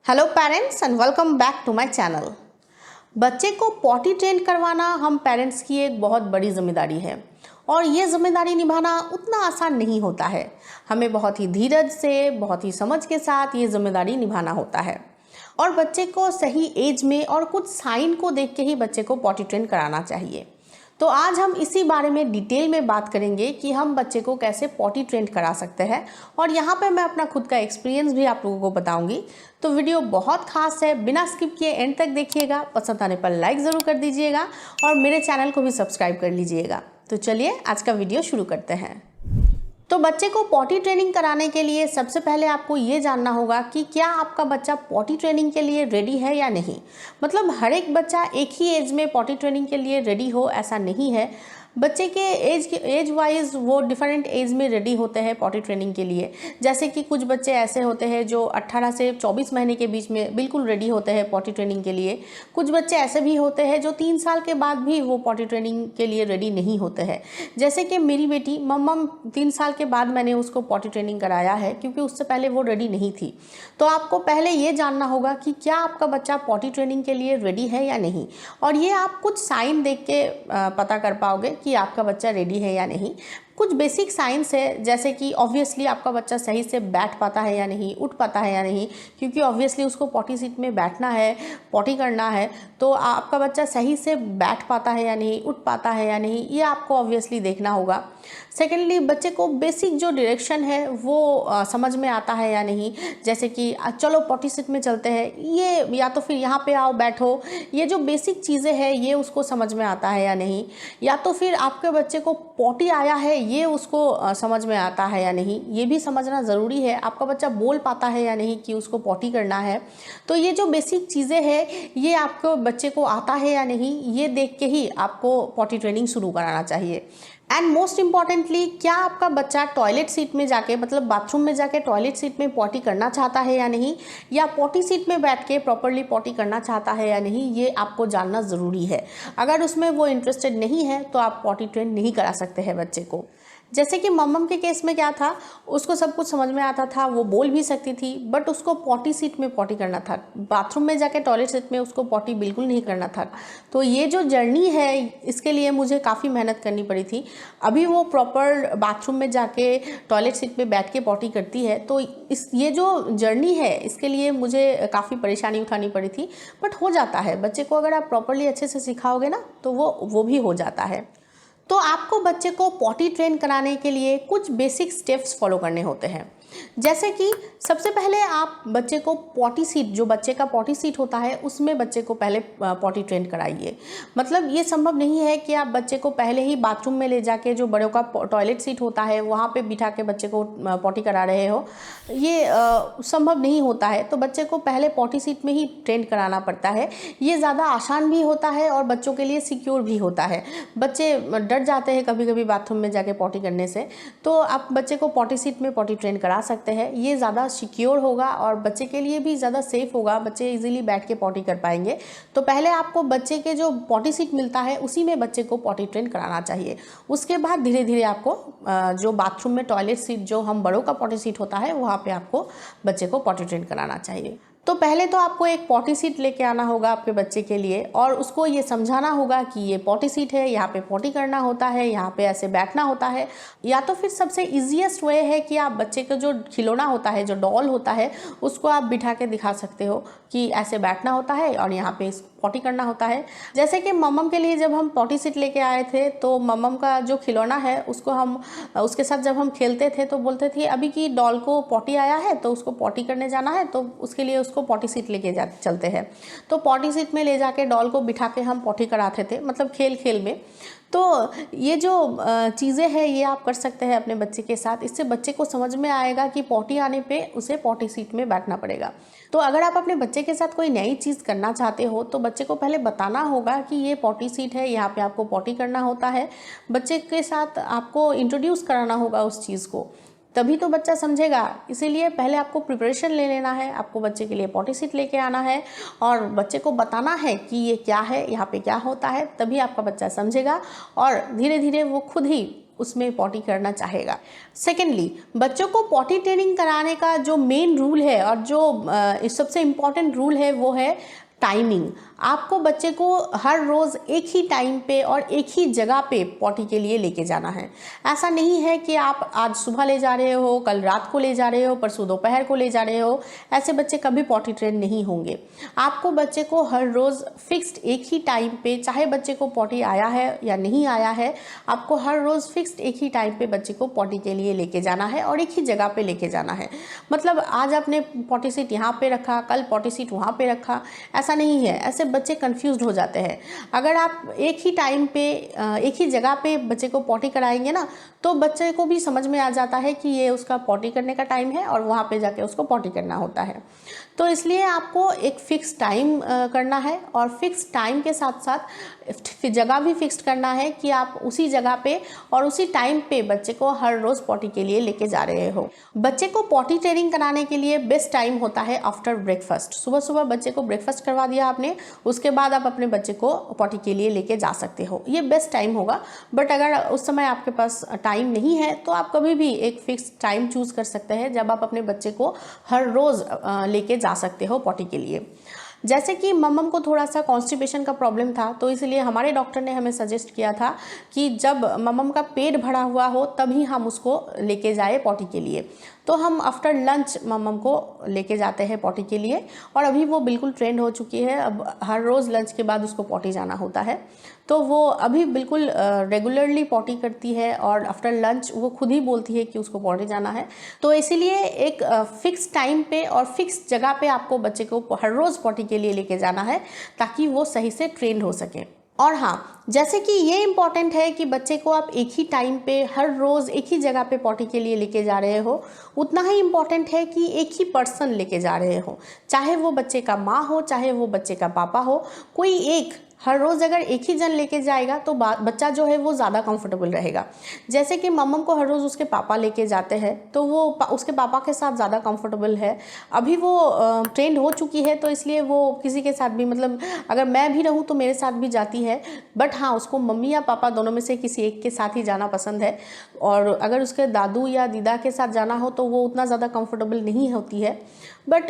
Hello parents and welcome back to my channel. बच्चे को potty train करवाना हम पेरेंट्स की एक बहुत बड़ी जिम्मेदारी है और ये जिम्मेदारी निभाना उतना आसान नहीं होता है। हमें बहुत ही धीरज से, बहुत ही समझ के साथ ये जिम्मेदारी निभाना होता है और बच्चे को सही एज में और कुछ साइन को देख के ही बच्चे को पॉटी ट्रेन कराना चाहिए। तो आज हम इसी बारे में डिटेल में बात करेंगे कि हम बच्चे को कैसे पॉटी ट्रेन करा सकते हैं और यहाँ पे मैं अपना खुद का एक्सपीरियंस भी आप लोगों को बताऊंगी। तो वीडियो बहुत खास है, बिना स्किप किए एंड तक देखिएगा। पसंद आने पर लाइक ज़रूर कर दीजिएगा और मेरे चैनल को भी सब्सक्राइब कर लीजिएगा। तो चलिए आज का वीडियो शुरू करते हैं। तो बच्चे को पॉटी ट्रेनिंग कराने के लिए सबसे पहले आपको ये जानना होगा कि क्या आपका बच्चा पॉटी ट्रेनिंग के लिए रेडी है या नहीं। मतलब हर एक बच्चा एक ही एज में पॉटी ट्रेनिंग के लिए रेडी हो ऐसा नहीं है। बच्चे के एज वाइज वो डिफरेंट एज में रेडी होते हैं पॉटी ट्रेनिंग के लिए। जैसे कि कुछ बच्चे ऐसे होते हैं जो 18 से 24 महीने के बीच में बिल्कुल रेडी होते हैं पॉटी ट्रेनिंग के लिए। कुछ बच्चे ऐसे भी होते हैं जो 3 साल के बाद भी वो पॉटी ट्रेनिंग के लिए रेडी नहीं होते हैं। जैसे कि मेरी बेटी मम्मम 3 साल के बाद मैंने उसको पॉटी ट्रेनिंग कराया है क्योंकि उससे पहले वो रेडी नहीं थी। तो आपको पहले ये जानना होगा कि क्या आपका बच्चा पॉटी ट्रेनिंग के लिए रेडी है या नहीं, और ये आप कुछ साइन देख के पता कर पाओगे कि आपका बच्चा रेडी है या नहीं। कुछ बेसिक साइंस है, जैसे कि ऑब्वियसली आपका बच्चा सही से बैठ पाता है या नहीं, उठ पाता है या नहीं, क्योंकि ऑब्वियसली उसको पॉटी सीट में बैठना है, पॉटी करना है। तो आपका बच्चा सही से बैठ पाता है या नहीं, उठ पाता है या नहीं, ये आपको ऑब्वियसली देखना होगा। सेकेंडली, बच्चे को बेसिक जो डायरेक्शन है वो समझ में आता है या नहीं। जैसे कि चलो पॉटी सीट में चलते हैं, ये या तो फिर यहाँ पे आओ बैठो, ये जो बेसिक चीज़ें हैं ये उसको समझ में आता है या नहीं। या तो फिर आपके बच्चे को पॉटी आया है ये उसको समझ में आता है या नहीं, ये भी समझना ज़रूरी है। आपका बच्चा बोल पाता है या नहीं कि उसको पॉटी करना है। तो ये जो बेसिक चीज़ें हैं ये आपको बच्चे को आता है या नहीं, ये देख के ही आपको पॉटी ट्रेनिंग शुरू कराना चाहिए। एंड मोस्ट इम्पॉर्टेंटली, क्या आपका बच्चा टॉयलेट सीट में जाके, मतलब बाथरूम में जाके टॉयलेट सीट में पॉटी करना चाहता है या नहीं, या पॉटी सीट में बैठ के प्रॉपरली पॉटी करना चाहता है या नहीं, ये आपको जानना ज़रूरी है। अगर उसमें वो इंटरेस्टेड नहीं है तो आप पॉटी ट्रेन नहीं करा सकते हैं बच्चे को। जैसे कि मम्मम के केस में क्या था, उसको सब कुछ समझ में आता था, वो बोल भी सकती थी, बट उसको पॉटी सीट में पॉटी करना था। बाथरूम में जाके टॉयलेट सीट में उसको पॉटी बिल्कुल नहीं करना था। तो ये जो जर्नी है इसके लिए मुझे काफ़ी मेहनत करनी पड़ी थी। अभी वो प्रॉपर बाथरूम में जाके टॉयलेट सीट में बैठ के पॉटी करती है। तो ये जो जर्नी है इसके लिए मुझे काफ़ी परेशानी उठानी पड़ी थी, बट हो जाता है। बच्चे को अगर आप प्रॉपरली अच्छे से सिखाओगे ना तो वो भी हो जाता है। तो आपको बच्चे को पॉटी ट्रेन कराने के लिए कुछ बेसिक स्टेप्स फॉलो करने होते हैं। जैसे कि सबसे पहले आप बच्चे को पॉटी सीट, जो बच्चे का पॉटी सीट होता है उसमें बच्चे को पहले पॉटी ट्रेन कराइए। मतलब ये संभव नहीं है कि आप बच्चे को पहले ही बाथरूम में ले जाके, जो बड़ों का टॉयलेट सीट होता है वहाँ पे बिठा के बच्चे को पॉटी करा रहे हो, ये संभव नहीं होता है। तो बच्चे को पहले पॉटी सीट में ही ट्रेन कराना पड़ता है। ये ज़्यादा आसान भी होता है और बच्चों के लिए सिक्योर भी होता है। बच्चे डर जाते हैं कभी कभी बाथरूम में जाके पॉटी करने से, तो आप बच्चे को पॉटी सीट में पॉटी ट्रेन करा सकते हैं। ये ज़्यादा सिक्योर होगा और बच्चे के लिए भी ज़्यादा सेफ होगा। बच्चे इजीली बैठ के पॉटी कर पाएंगे। तो पहले आपको बच्चे के जो पॉटी सीट मिलता है उसी में बच्चे को पॉटी ट्रेन कराना चाहिए। उसके बाद धीरे धीरे आपको जो बाथरूम में टॉयलेट सीट, जो हम बड़ों का पॉटी सीट होता है, वहाँ पे आपको बच्चे को पॉटी ट्रेन कराना चाहिए। तो पहले तो आपको एक पॉटी सीट लेके आना होगा आपके बच्चे के लिए और उसको ये समझाना होगा कि ये पॉटी सीट है, यहाँ पे पॉटी करना होता है, यहाँ पे ऐसे बैठना होता है। या तो फिर सबसे इजीएस्ट वे है कि आप बच्चे का जो खिलौना होता है, जो डॉल होता है, उसको आप बिठा के दिखा सकते हो कि ऐसे बैठना होता है और यहाँ पे पॉटी करना होता है। जैसे कि मम्मम के लिए जब हम पॉटी सीट लेके आए थे तो मम्मम का जो खिलौना है उसको हम उसके साथ जब हम खेलते थे तो बोलते थे अभी की डॉल को पॉटी आया है तो उसको पॉटी करने जाना है, तो उसके लिए उसको पॉटी सीट लेके चलते हैं। तो पॉटी सीट में ले जाके डॉल को बिठा के हम पॉटी कराते थे, मतलब खेल खेल में। तो ये जो चीज़ें हैं ये आप कर सकते हैं अपने बच्चे के साथ। इससे बच्चे को समझ में आएगा कि पॉटी आने पे उसे पॉटी सीट में बैठना पड़ेगा। तो अगर आप अपने बच्चे के साथ कोई नई चीज़ करना चाहते हो तो बच्चे को पहले बताना होगा कि ये पॉटी सीट है, यहाँ पे आपको पॉटी करना होता है। बच्चे के साथ आपको इंट्रोड्यूस कराना होगा उस चीज़ को, तभी तो बच्चा समझेगा। इसीलिए पहले आपको प्रिपरेशन ले लेना है, आपको बच्चे के लिए पॉटी सीट लेके आना है और बच्चे को बताना है कि ये क्या है, यहाँ पे क्या होता है, तभी आपका बच्चा समझेगा और धीरे धीरे वो खुद ही उसमें पॉटी करना चाहेगा। सेकेंडली, बच्चों को पॉटी ट्रेनिंग कराने का जो मेन रूल है और जो सबसे इम्पॉर्टेंट रूल है वो है टाइमिंग। आपको बच्चे को हर रोज़ एक ही टाइम पे और एक ही जगह पे पॉटी के लिए लेके जाना है। ऐसा नहीं है कि आप आज सुबह ले जा रहे हो, कल रात को ले जा रहे हो, परसों दोपहर को ले जा रहे हो। ऐसे बच्चे कभी पॉटी ट्रेन नहीं होंगे। आपको बच्चे को हर रोज़ फिक्स्ड एक ही टाइम पे, चाहे बच्चे को पॉटी आया है या नहीं आया है, आपको हर रोज़ फिक्स्ड एक ही टाइम पे बच्चे को पॉटी के लिए लेके जाना है और एक ही जगह पे लेके जाना है। मतलब आज आपने पॉटी सीट यहाँ पे रखा, कल पॉटी सीट वहाँ पे रखा, ऐसा नहीं है। ऐसे बच्चे कंफ्यूज्ड हो जाते हैं। अगर आप एक ही टाइम पे एक ही जगह पे बच्चे को पॉटी कराएंगे ना, तो बच्चे को भी समझ में आ जाता है कि ये उसका पॉटी करने का टाइम है और वहाँ पे जाके उसको पॉटी करना होता है। तो इसलिए आपको एक फ़िक्स टाइम करना है और फिक्स टाइम के साथ साथ जगह भी फिक्स करना है कि आप उसी जगह पे और उसी टाइम पे बच्चे को हर रोज़ पॉटी के लिए लेके जा रहे हो। बच्चे को पॉटी ट्रेनिंग कराने के लिए बेस्ट टाइम होता है आफ्टर ब्रेकफास्ट। सुबह सुबह बच्चे को ब्रेकफास्ट करवा दिया आपने, उसके बाद आप अपने बच्चे को पॉटी के लिए लेके जा सकते हो। ये बेस्ट टाइम होगा। बट अगर उस समय आपके पास टाइम नहीं है तो आप कभी भी एक फिक्स टाइम चूज़ कर सकते हैं जब आप अपने बच्चे को हर रोज़ लेके जा सकते हो पॉटी के लिए। जैसे कि मम्मम को थोड़ा सा कॉन्स्टिपेशन का प्रॉब्लम था, तो इसलिए हमारे डॉक्टर ने हमें सजेस्ट किया था कि जब मम्मम का पेट भरा हुआ हो तभी हम उसको लेके जाए पॉटी के लिए। तो हम आफ्टर लंच मम्मम को लेके जाते हैं पॉटी के लिए और अभी वो बिल्कुल ट्रेंड हो चुकी है। अब हर रोज़ लंच के बाद उसको पॉटी जाना होता है, तो वो अभी बिल्कुल रेगुलरली पॉटी करती है और आफ्टर लंच वो खुद ही बोलती है कि उसको पॉटी जाना है। तो इसीलिए एक फिक्स टाइम पे और फिक्स जगह पे आपको बच्चे को हर रोज़ पॉटी के लिए लेके जाना है ताकि वो सही से ट्रेंड हो सके। और हाँ, जैसे कि ये इम्पॉर्टेंट है कि बच्चे को आप एक ही टाइम पे हर रोज़ एक ही जगह पे पॉटी के लिए लेके जा रहे हो, उतना ही इम्पॉर्टेंट है कि एक ही पर्सन लेके जा रहे हो। चाहे वो बच्चे का माँ हो, चाहे वो बच्चे का पापा हो, कोई एक हर रोज़ अगर एक ही जन लेके जाएगा तो बच्चा जो है वो ज़्यादा कंफर्टेबल रहेगा। जैसे कि मम्मम को हर रोज़ उसके पापा लेके जाते हैं तो वो उसके पापा के साथ ज़्यादा कंफर्टेबल है। अभी वो ट्रेंड हो चुकी है तो इसलिए वो किसी के साथ भी, मतलब अगर मैं भी रहूँ तो मेरे साथ भी जाती है। बट हाँ, उसको मम्मी या पापा दोनों में से किसी एक के साथ ही जाना पसंद है। और अगर उसके दादू या दीदा के साथ जाना हो तो वो उतना ज़्यादा कंफर्टेबल नहीं होती है। बट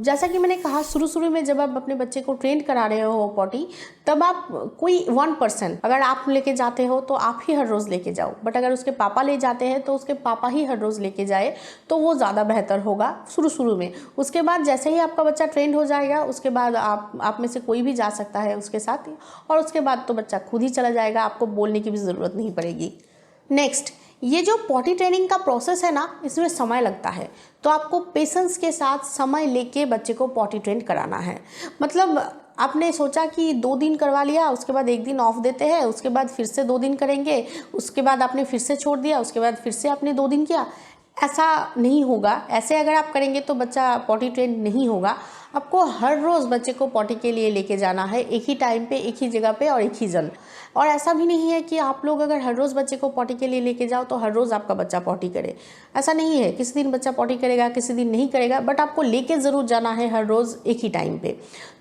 जैसा कि मैंने कहा, शुरू में जब आप अपने बच्चे को ट्रेन करा रहे हो पॉटी, तब आप कोई 1% अगर आप लेके जाते हो तो आप ही हर रोज़ लेके जाओ। बट अगर उसके पापा ले जाते हैं तो उसके पापा ही हर रोज़ लेके जाए तो वो ज़्यादा बेहतर होगा शुरू में। उसके बाद जैसे ही आपका बच्चा ट्रेंड हो जाएगा, उसके बाद आप में से कोई भी जा सकता है उसके साथ, और उसके बाद तो बच्चा खुद ही चला जाएगा, आपको बोलने की भी ज़रूरत नहीं पड़ेगी। नेक्स्ट, ये जो पॉटी ट्रेनिंग का प्रोसेस है ना, इसमें समय लगता है, तो आपको पेशेंस के साथ समय लेके बच्चे को पॉटी ट्रेन कराना है। मतलब आपने सोचा कि 2 दिन करवा लिया, उसके बाद 1 दिन ऑफ देते हैं, उसके बाद फिर से 2 दिन करेंगे, उसके बाद आपने फिर से छोड़ दिया, उसके बाद फिर से आपने 2 दिन किया, ऐसा नहीं होगा। ऐसे अगर आप करेंगे तो बच्चा पॉटी ट्रेन नहीं होगा। आपको हर रोज़ बच्चे को पॉटी के लिए लेके जाना है, एक ही टाइम पे, एक ही जगह पे और एक ही जन। और ऐसा भी नहीं है कि आप लोग अगर हर रोज़ बच्चे को पॉटी के लिए लेके जाओ तो हर रोज़ आपका बच्चा पॉटी करे, ऐसा नहीं है। किसी दिन बच्चा पॉटी करेगा, किसी दिन नहीं करेगा, बट आपको लेके ज़रूर जाना है हर रोज़ एक ही टाइम पे।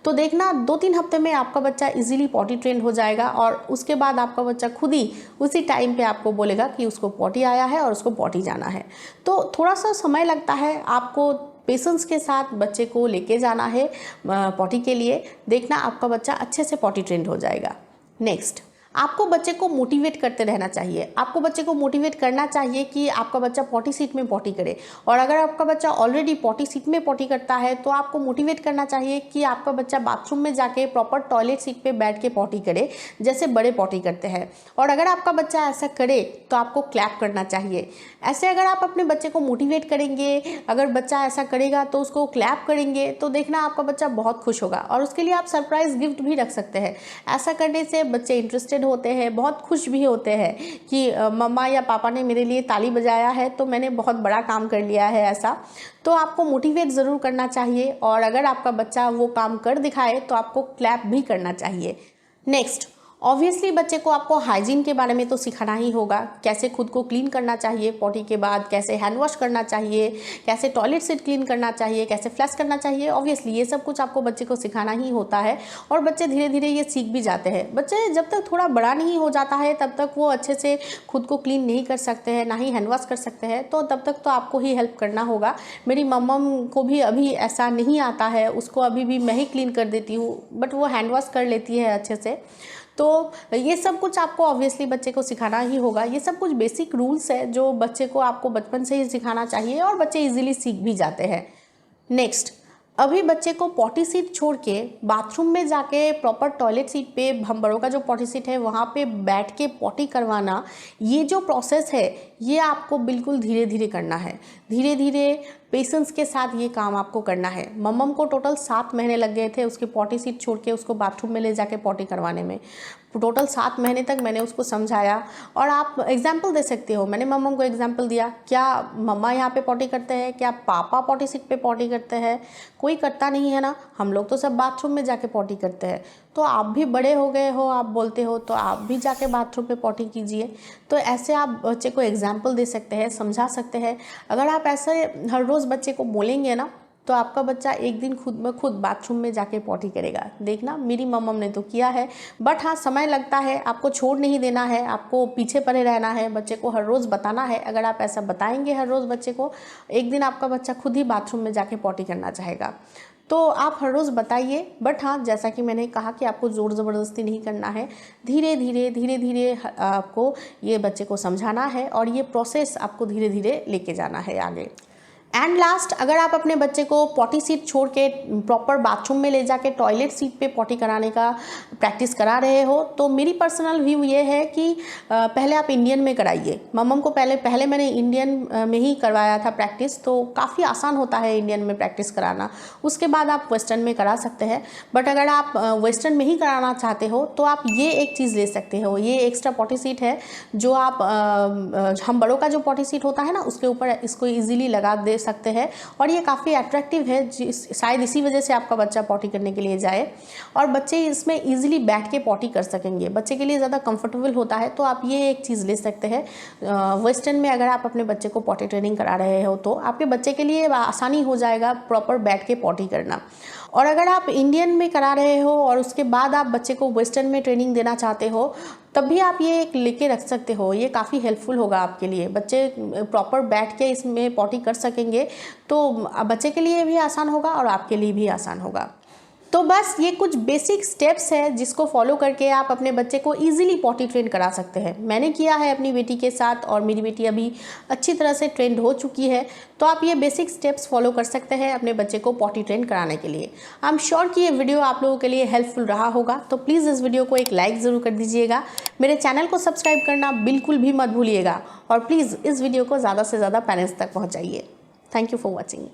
तो देखना 2-3 हफ्ते में आपका बच्चा इजीली पॉटी ट्रेन हो जाएगा और उसके बाद आपका बच्चा खुद ही उसी टाइम पे आपको बोलेगा कि उसको पॉटी आया है और उसको पॉटी जाना है। तो थोड़ा सा समय लगता है, आपको पेशेंस के साथ बच्चे को लेके जाना है पॉटी के लिए। देखना आपका बच्चा अच्छे से पॉटी ट्रेंड हो जाएगा। नेक्स्ट, आपको बच्चे को मोटिवेट करते रहना चाहिए। आपको बच्चे को मोटिवेट करना चाहिए कि आपका बच्चा पॉटी सीट में पॉटी करे। और अगर आपका बच्चा ऑलरेडी पॉटी सीट में पॉटी करता है तो आपको मोटिवेट करना चाहिए कि आपका बच्चा बाथरूम में जाके प्रॉपर टॉयलेट सीट पे बैठ के पॉटी करे, जैसे बड़े पॉटी करते हैं। और अगर आपका बच्चा ऐसा करे तो आपको क्लैप करना चाहिए। ऐसे अगर आप अपने बच्चे को मोटिवेट करेंगे, अगर बच्चा ऐसा करेगा तो उसको क्लैप करेंगे, तो देखना आपका बच्चा बहुत खुश होगा। और उसके लिए आप सरप्राइज़ गिफ्ट भी रख सकते हैं। ऐसा करने से बच्चे इंटरेस्टेड होते हैं, बहुत खुश भी होते हैं कि मम्मा या पापा ने मेरे लिए ताली बजाया है तो मैंने बहुत बड़ा काम कर लिया है। ऐसा तो आपको मोटिवेट ज़रूर करना चाहिए और अगर आपका बच्चा वो काम कर दिखाए तो आपको क्लैप भी करना चाहिए। नेक्स्ट, ऑब्वियसली बच्चे को आपको हाइजीन के बारे में तो सिखाना ही होगा, कैसे खुद को क्लीन करना चाहिए पॉटी के बाद, कैसे हैंड वॉश करना चाहिए, कैसे टॉयलेट सीट क्लीन करना चाहिए, कैसे फ्लश करना चाहिए। ऑब्वियसली ये सब कुछ आपको बच्चे को सिखाना ही होता है और बच्चे धीरे धीरे ये सीख भी जाते हैं। बच्चे जब तक थोड़ा बड़ा नहीं हो जाता है तब तक वो अच्छे से खुद को क्लीन नहीं कर सकते हैं, ना ही हैंड वॉश कर सकते हैं, तो तब तक तो आपको ही हेल्प करना होगा। मेरी मम्मा को भी अभी ऐसा नहीं आता है, उसको अभी भी मैं ही क्लीन कर देती हूँ, बट वो हैंड वॉश कर लेती है अच्छे से। तो ये सब कुछ आपको ऑब्वियसली बच्चे को सिखाना ही होगा। ये सब कुछ बेसिक रूल्स है जो बच्चे को आपको बचपन से ही सिखाना चाहिए और बच्चे इजीली सीख भी जाते हैं। नेक्स्ट, अभी बच्चे को पॉटी सीट छोड़ के बाथरूम में जाके प्रॉपर टॉयलेट सीट पे, हम बड़ों का जो पॉटी सीट है वहाँ पे बैठ के पॉटी करवाना, ये जो प्रोसेस है ये आपको बिल्कुल धीरे धीरे करना है। धीरे धीरे पेशेंस के साथ ये काम आपको करना है। मम्मम को टोटल 7 महीने लग गए थे उसके पॉटी सीट छोड़ के उसको बाथरूम में ले जाके पॉटी करवाने में। टोटल 7 महीने तक मैंने उसको समझाया और आप एग्जाम्पल दे सकते हो। मैंने मम्मम को एग्जाम्पल दिया, क्या मम्मा यहाँ पे पॉटी करते हैं, क्या पापा पॉटी सीट पे पॉटी करते हैं? कोई करता नहीं है ना, हम लोग तो सब बाथरूम में जाके पॉटी करते हैं। तो आप भी बड़े हो गए हो, आप बोलते हो तो आप भी जाके बाथरूम में पॉटी कीजिए। तो ऐसे आप बच्चे को एग्जाम्पल दे सकते हैं, समझा सकते हैं। अगर आप ऐसे हर रोज़ बच्चे को बोलेंगे ना तो आपका बच्चा एक दिन खुद ब खुद बाथरूम में जाके पॉटी करेगा। देखना, मेरी मम्मम ने तो किया है। बट हाँ, समय लगता है, आपको छोड़ नहीं देना है, आपको पीछे पड़े रहना है, बच्चे को हर रोज़ बताना है। अगर आप ऐसा बताएंगे हर रोज़ बच्चे को, एक दिन आपका बच्चा खुद ही बाथरूम में जाके पॉटी करना चाहेगा। तो आप हर रोज़ बताइए। बट हाँ, जैसा कि मैंने कहा कि आपको ज़ोर ज़बरदस्ती नहीं करना है, धीरे धीरे आपको ये बच्चे को समझाना है और ये प्रोसेस आपको धीरे धीरे लेके जाना है आगे। एंड लास्ट, अगर आप अपने बच्चे को पॉटी सीट छोड़ के प्रॉपर बाथरूम में ले जाके टॉयलेट सीट पे पॉटी कराने का प्रैक्टिस करा रहे हो तो मेरी पर्सनल व्यू ये है कि पहले आप इंडियन में कराइए। मम्मम को पहले मैंने इंडियन में ही करवाया था प्रैक्टिस, तो काफ़ी आसान होता है इंडियन में प्रैक्टिस कराना। उसके बाद आप वेस्टर्न में करा सकते हैं। बट अगर आप वेस्टर्न में ही कराना चाहते हो तो आप ये एक चीज़ ले सकते हो, ये एक्स्ट्रा पॉटी सीट है जो आप हम बड़ों का जो पॉटी सीट होता है ना उसके ऊपर इसको ईजिली लगा दे सकते हैं और ये काफ़ी अट्रैक्टिव है। शायद इसी वजह से आपका बच्चा पॉटी करने के लिए जाए और बच्चे इसमें इजीली बैठ के पॉटी कर सकेंगे। बच्चे के लिए ज़्यादा कंफर्टेबल होता है, तो आप ये एक चीज़ ले सकते हैं। वेस्टर्न में अगर आप अपने बच्चे को पॉटी ट्रेनिंग करा रहे हो तो आपके बच्चे के लिए आसानी हो जाएगा प्रॉपर बैठ के पॉटी करना। और अगर आप इंडियन में करा रहे हो और उसके बाद आप बच्चे को वेस्टर्न में ट्रेनिंग देना चाहते हो तब भी आप ये एक लेके रख सकते हो। ये काफ़ी हेल्पफुल होगा आपके लिए। बच्चे प्रॉपर बैठ के इसमें पॉटी कर सकेंगे तो बच्चे के लिए भी आसान होगा और आपके लिए भी आसान होगा। तो बस ये कुछ बेसिक स्टेप्स है जिसको फॉलो करके आप अपने बच्चे को इजीली पॉटी ट्रेन करा सकते हैं। मैंने किया है अपनी बेटी के साथ और मेरी बेटी अभी अच्छी तरह से ट्रेंड हो चुकी है। तो आप ये बेसिक स्टेप्स फॉलो कर सकते हैं अपने बच्चे को पॉटी ट्रेन कराने के लिए। आई एम श्योर कि ये वीडियो आप लोगों के लिए हेल्पफुल रहा होगा। तो प्लीज़ इस वीडियो को एक लाइक ज़रूर कर दीजिएगा। मेरे चैनल को सब्सक्राइब करना बिल्कुल भी मत भूलिएगा और प्लीज़ इस वीडियो को ज़्यादा से ज़्यादा पेरेंट्स तक पहुँचाइए। Thank you for watching.